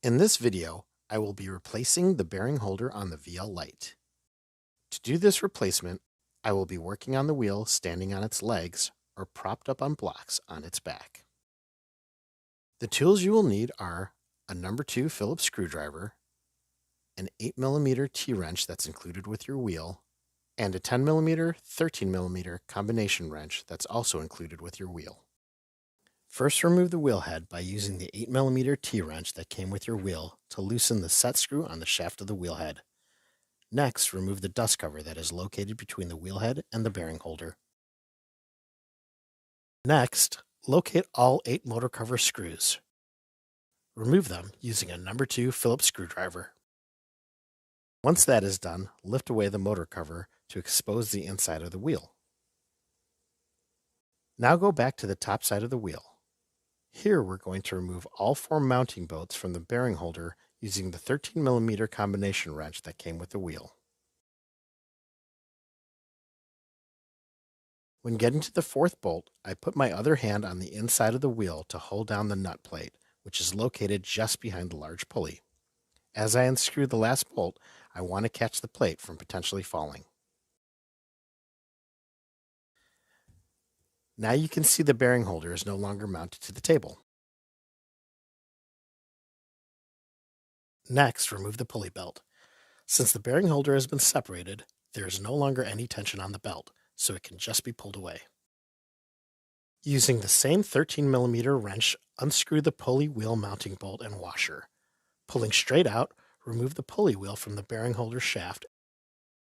In this video, I will be replacing the bearing holder on the VL-LITE. To do this replacement, I will be working on the wheel standing on its legs or propped up on blocks on its back. The tools you will need are a number 2 Phillips screwdriver, an 8mm T-wrench that's included with your wheel, and a 10mm, 13mm combination wrench that's also included with your wheel. First, remove the wheel head by using the 8mm T-wrench that came with your wheel to loosen the set screw on the shaft of the wheel head. Next, remove the dust cover that is located between the wheel head and the bearing holder. Next, locate all 8 motor cover screws. Remove them using a number 2 Phillips screwdriver. Once that is done, lift away the motor cover to expose the inside of the wheel. Now go back to the top side of the wheel. Here we're going to remove all 4 mounting bolts from the bearing holder using the 13mm combination wrench that came with the wheel. When getting to the 4th bolt, I put my other hand on the inside of the wheel to hold down the nut plate, which is located just behind the large pulley. As I unscrew the last bolt, I want to catch the plate from potentially falling. Now you can see the bearing holder is no longer mounted to the table. Next, remove the pulley belt. Since the bearing holder has been separated, there is no longer any tension on the belt, so it can just be pulled away. Using the same 13mm wrench, unscrew the pulley wheel mounting bolt and washer. Pulling straight out, remove the pulley wheel from the bearing holder shaft.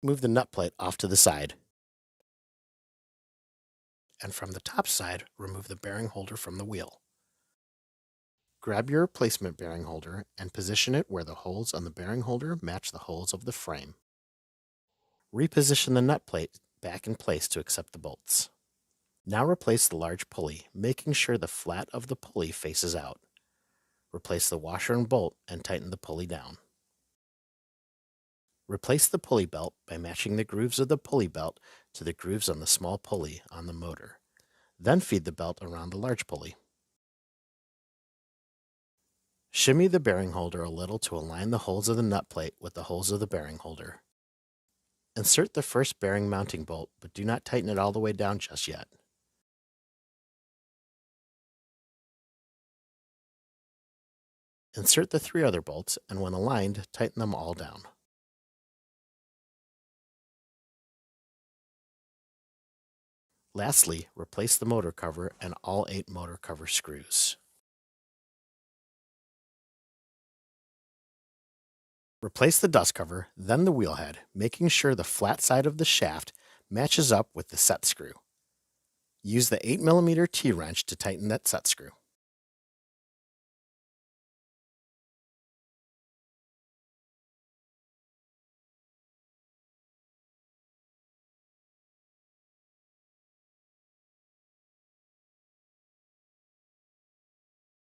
Move the nut plate off to the side. And from the top side, remove the bearing holder from the wheel. Grab your replacement bearing holder and position it where the holes on the bearing holder match the holes of the frame. Reposition the nut plate back in place to accept the bolts. Now replace the large pulley, making sure the flat of the pulley faces out. Replace the washer and bolt and tighten the pulley down. Replace the pulley belt by matching the grooves of the pulley belt to the grooves on the small pulley on the motor. Then feed the belt around the large pulley. Shimmy the bearing holder a little to align the holes of the nut plate with the holes of the bearing holder. Insert the first bearing mounting bolt, but do not tighten it all the way down just yet. Insert the 3 other bolts, and when aligned, tighten them all down. Lastly, replace the motor cover and all 8 motor cover screws. Replace the dust cover, then the wheel head, making sure the flat side of the shaft matches up with the set screw. Use the 8mm T-wrench to tighten that set screw.